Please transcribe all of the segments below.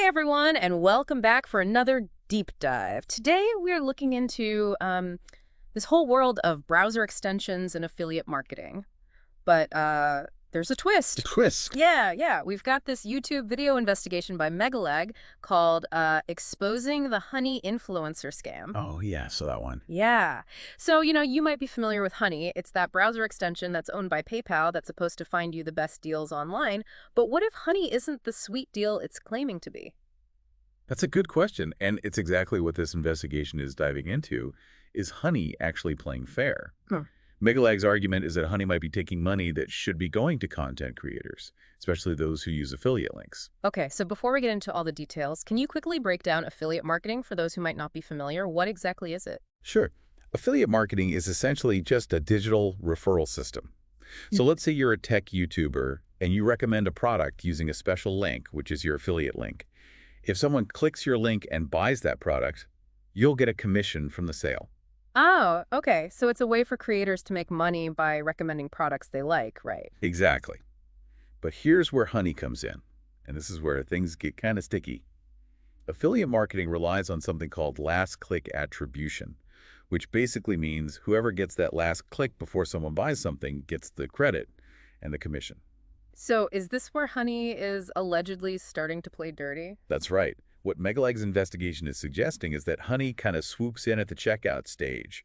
everyone, and welcome back for another deep dive. Today, we're looking into this whole world of browser extensions and affiliate marketing. But there's a twist. A twist. Yeah. We've got this YouTube video investigation by Megalag called Exposing the Honey Influencer Scam. Oh, yeah, so that one. Yeah. So, you might be familiar with Honey. It's that browser extension that's owned by PayPal that's supposed to find you the best deals online. But what if Honey isn't the sweet deal it's claiming to be? That's a good question, and it's exactly what this investigation is diving into. Is Honey actually playing fair? Megalag's argument is that Honey might be taking money that should be going to content creators, especially those who use affiliate links. Okay, so before we get into all the details, can you quickly break down affiliate marketing for those who might not be familiar? What exactly is it? Sure. Affiliate marketing is essentially just a digital referral system. So let's say you're a tech YouTuber and you recommend a product using a special link, which is your affiliate link. If someone clicks your link and buys that product, you'll get a commission from the sale. Oh, okay. So it's a way for creators to make money by recommending products they like, right? Exactly. But here's where Honey comes in, and this is where things get kind of sticky. Affiliate marketing relies on something called last click attribution, which basically means whoever gets that last click before someone buys something gets the credit and the commission. So is this where Honey is allegedly starting to play dirty? That's right. What Megalag's investigation is suggesting is that Honey kind of swoops in at the checkout stage,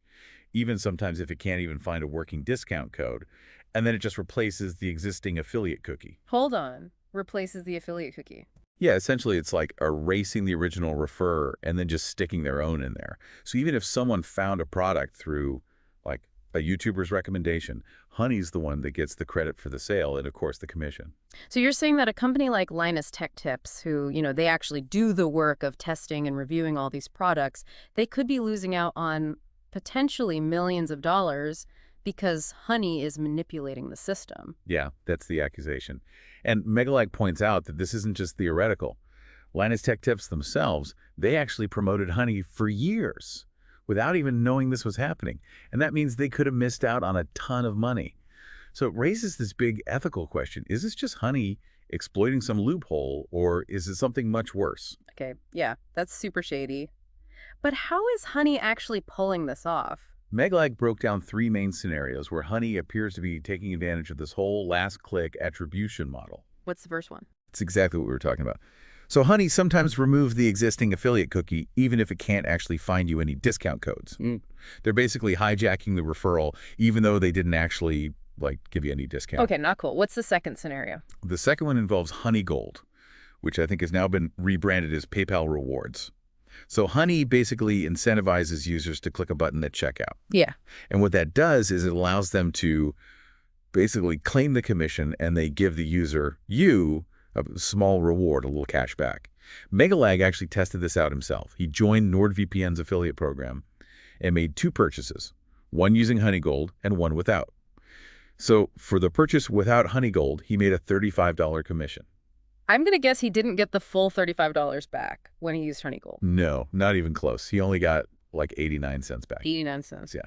even sometimes if it can't even find a working discount code, and then it just replaces the existing affiliate cookie. Hold on. Replaces the affiliate cookie. Yeah, essentially it's like erasing the original referrer and then just sticking their own in there. So even if someone found a product through like a YouTuber's recommendation, Honey's the one that gets the credit for the sale and, of course, the commission. So you're saying that a company like Linus Tech Tips, who, they actually do the work of testing and reviewing all these products, they could be losing out on potentially millions of dollars because Honey is manipulating the system. Yeah, that's the accusation. And Megalag points out that this isn't just theoretical. Linus Tech Tips themselves, they actually promoted Honey for years without even knowing this was happening. And that means they could have missed out on a ton of money. So it raises this big ethical question. Is this just Honey exploiting some loophole, or is it something much worse? Okay, yeah, that's super shady. But how is Honey actually pulling this off? Megalag broke down three main scenarios where Honey appears to be taking advantage of this whole last-click attribution model. What's the first one? It's exactly what we were talking about. So Honey sometimes removes the existing affiliate cookie even if it can't actually find you any discount codes. They're basically hijacking the referral even though they didn't actually give you any discount. Okay, not cool. What's the second scenario? The second one involves Honey Gold, which I think has now been rebranded as PayPal Rewards. So Honey basically incentivizes users to click a button at checkout. Yeah. And what that does is it allows them to basically claim the commission, and they give the user, a small reward, a little cash back. Megalag actually tested this out himself. He joined NordVPN's affiliate program and made two purchases, one using Honey Gold and one without. So for the purchase without Honey Gold, he made a $35 commission. I'm going to guess he didn't get the full $35 back when he used Honey Gold. No, not even close. He only got like 89 cents back. 89 cents. Yeah.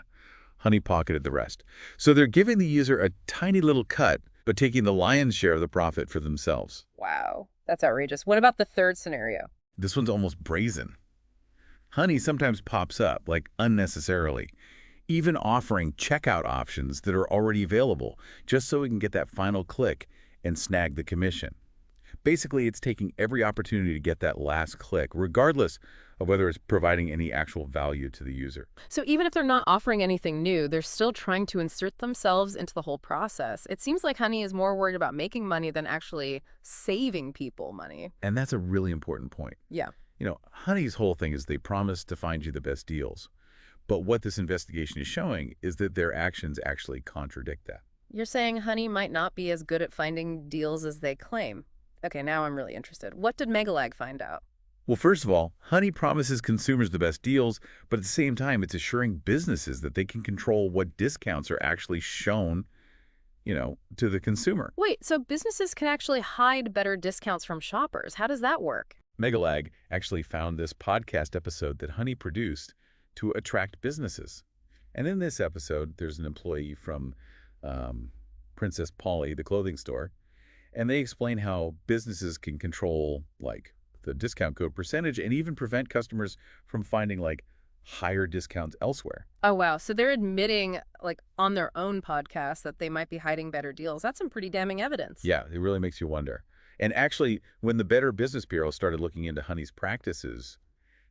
Honey pocketed the rest. So they're giving the user a tiny little cut, but taking the lion's share of the profit for themselves. Wow, that's outrageous. What about the third scenario? This one's almost brazen. Honey sometimes pops up, unnecessarily, even offering checkout options that are already available, just so we can get that final click and snag the commission. Basically, it's taking every opportunity to get that last click, regardless of whether it's providing any actual value to the user. So even if they're not offering anything new, they're still trying to insert themselves into the whole process. It seems like Honey is more worried about making money than actually saving people money. And that's a really important point. Yeah. Honey's whole thing is they promise to find you the best deals. But what this investigation is showing is that their actions actually contradict that. You're saying Honey might not be as good at finding deals as they claim. Okay, now I'm really interested. What did Megalag find out? Well, first of all, Honey promises consumers the best deals, but at the same time, it's assuring businesses that they can control what discounts are actually shown, to the consumer. Wait, so businesses can actually hide better discounts from shoppers. How does that work? Megalag actually found this podcast episode that Honey produced to attract businesses. And in this episode, there's an employee from Princess Polly, the clothing store, and they explain how businesses can control, the discount code percentage and even prevent customers from finding like higher discounts elsewhere. Oh, wow. So they're admitting, like, on their own podcast that they might be hiding better deals. That's some pretty damning evidence. Yeah, it really makes you wonder. And actually, when the Better Business Bureau started looking into Honey's practices,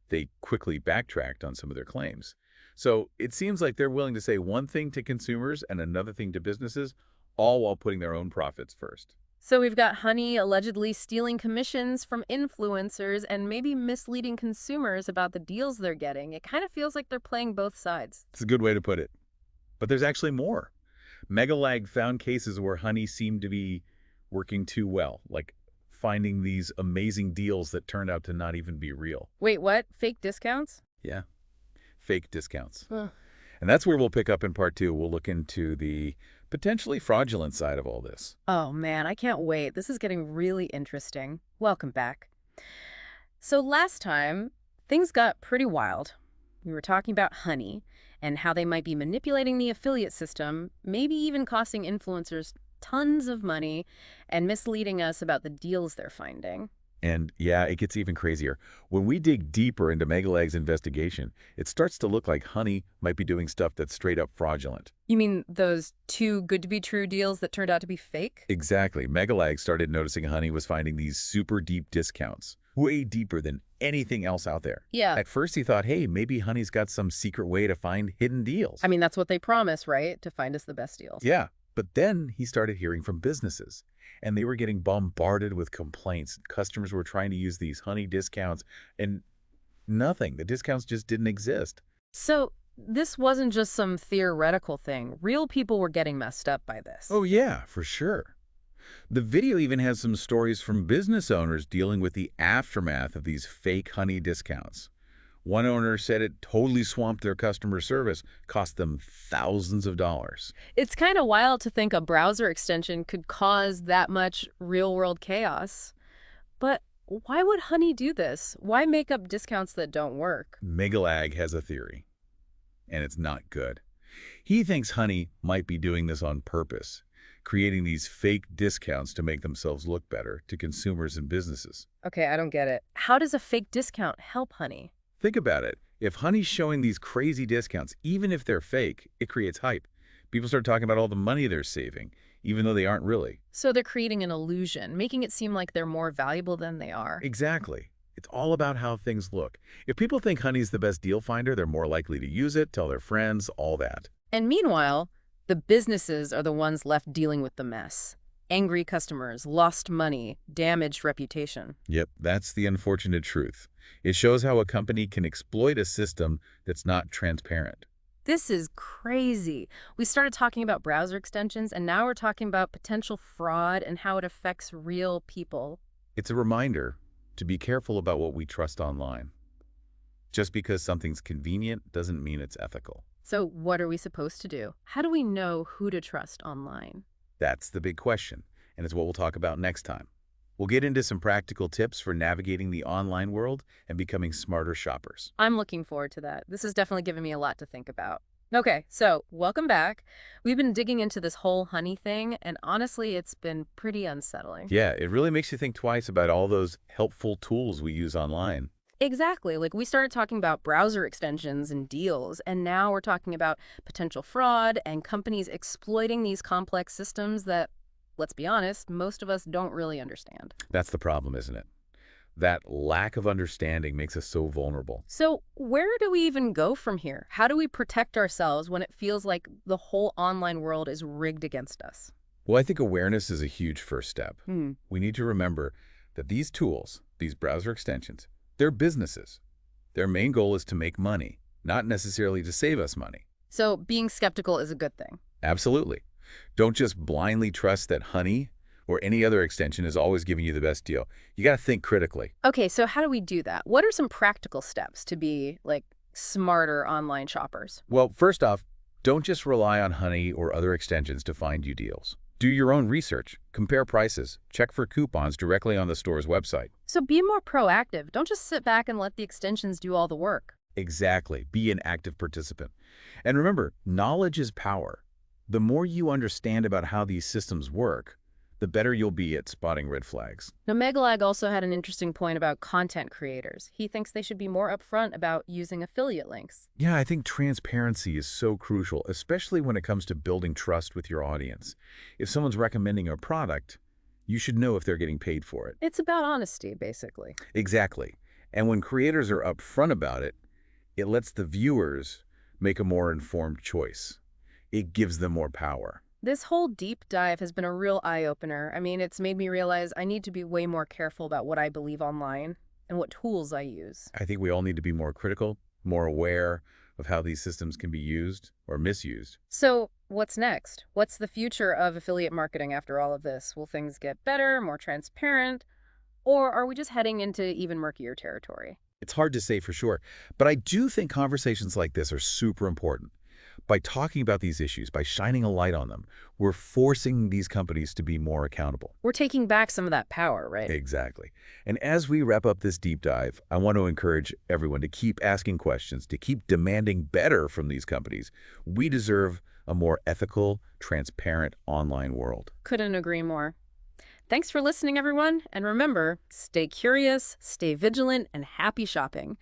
they quickly backtracked on some of their claims. So it seems like they're willing to say one thing to consumers and another thing to businesses, all while putting their own profits first. So we've got Honey allegedly stealing commissions from influencers and maybe misleading consumers about the deals they're getting. It kind of feels like they're playing both sides. It's a good way to put it. But there's actually more. Megalag found cases where Honey seemed to be working too well, like finding these amazing deals that turned out to not even be real. Wait, what? Fake discounts? Yeah, fake discounts. Ugh. And that's where we'll pick up in part 2. We'll look into the potentially fraudulent side of all this. Oh, man, I can't wait. This is getting really interesting. Welcome back. So last time, things got pretty wild. We were talking about Honey and how they might be manipulating the affiliate system, maybe even costing influencers tons of money and misleading us about the deals they're finding. And yeah, it gets even crazier. When we dig deeper into Megalag's investigation, it starts to look like Honey might be doing stuff that's straight up fraudulent. You mean those too good to be true deals that turned out to be fake? Exactly. Megalag started noticing Honey was finding these super deep discounts, way deeper than anything else out there. Yeah. At first he thought, hey, maybe Honey's got some secret way to find hidden deals. I mean, that's what they promise, right? To find us the best deals. Yeah. But then he started hearing from businesses, and they were getting bombarded with complaints. Customers were trying to use these Honey discounts, and nothing. The discounts just didn't exist. So this wasn't just some theoretical thing. Real people were getting messed up by this. Oh, yeah, for sure. The video even has some stories from business owners dealing with the aftermath of these fake Honey discounts. One owner said it totally swamped their customer service, cost them thousands of dollars. It's kind of wild to think a browser extension could cause that much real-world chaos. But why would Honey do this? Why make up discounts that don't work? Megalag has a theory, and it's not good. He thinks Honey might be doing this on purpose, creating these fake discounts to make themselves look better to consumers and businesses. Okay, I don't get it. How does a fake discount help Honey? Think about it. If Honey's showing these crazy discounts, even if they're fake, it creates hype. People start talking about all the money they're saving, even though they aren't really. So they're creating an illusion, making it seem like they're more valuable than they are. Exactly. It's all about how things look. If people think Honey's the best deal finder, they're more likely to use it, tell their friends, all that. And meanwhile, the businesses are the ones left dealing with the mess. Angry customers, lost money, damaged reputation. Yep, that's the unfortunate truth. It shows how a company can exploit a system that's not transparent. This is crazy. We started talking about browser extensions, and now we're talking about potential fraud and how it affects real people. It's a reminder to be careful about what we trust online. Just because something's convenient doesn't mean it's ethical. So what are we supposed to do? How do we know who to trust online? That's the big question, and it's what we'll talk about next time. We'll get into some practical tips for navigating the online world and becoming smarter shoppers. I'm looking forward to that. This has definitely given me a lot to think about. Okay, so welcome back. We've been digging into this whole Honey thing, and honestly, it's been pretty unsettling. Yeah, it really makes you think twice about all those helpful tools we use online. Exactly. Like, we started talking about browser extensions and deals, and now we're talking about potential fraud and companies exploiting these complex systems that, let's be honest, most of us don't really understand. That's the problem, isn't it? That lack of understanding makes us so vulnerable. So where do we even go from here? How do we protect ourselves when it feels like the whole online world is rigged against us? Well, I think awareness is a huge first step. We need to remember that these tools, these browser extensions, they're businesses. Their main goal is to make money, not necessarily to save us money. So being skeptical is a good thing. Absolutely. Don't just blindly trust that Honey or any other extension is always giving you the best deal. You got to think critically. Okay, so how do we do that? What are some practical steps to be, like, smarter online shoppers? Well, first off, don't just rely on Honey or other extensions to find you deals. Do your own research, compare prices, check for coupons directly on the store's website. So be more proactive. Don't just sit back and let the extensions do all the work. Exactly. Be an active participant. And remember, knowledge is power. The more you understand about how these systems work, the better you'll be at spotting red flags. Now, Megalag also had an interesting point about content creators. He thinks they should be more upfront about using affiliate links. Yeah, I think transparency is so crucial, especially when it comes to building trust with your audience. If someone's recommending a product, you should know if they're getting paid for it. It's about honesty, basically. Exactly. And when creators are upfront about it, it lets the viewers make a more informed choice. It gives them more power. This whole deep dive has been a real eye-opener. I mean, it's made me realize I need to be way more careful about what I believe online and what tools I use. I think we all need to be more critical, more aware of how these systems can be used or misused. So, what's next? What's the future of affiliate marketing after all of this? Will things get better, more transparent, or are we just heading into even murkier territory? It's hard to say for sure, but I do think conversations like this are super important. By talking about these issues, by shining a light on them, we're forcing these companies to be more accountable. We're taking back some of that power, right? Exactly. And as we wrap up this deep dive, I want to encourage everyone to keep asking questions, to keep demanding better from these companies. We deserve a more ethical, transparent online world. Couldn't agree more. Thanks for listening, everyone. And remember, stay curious, stay vigilant, and happy shopping.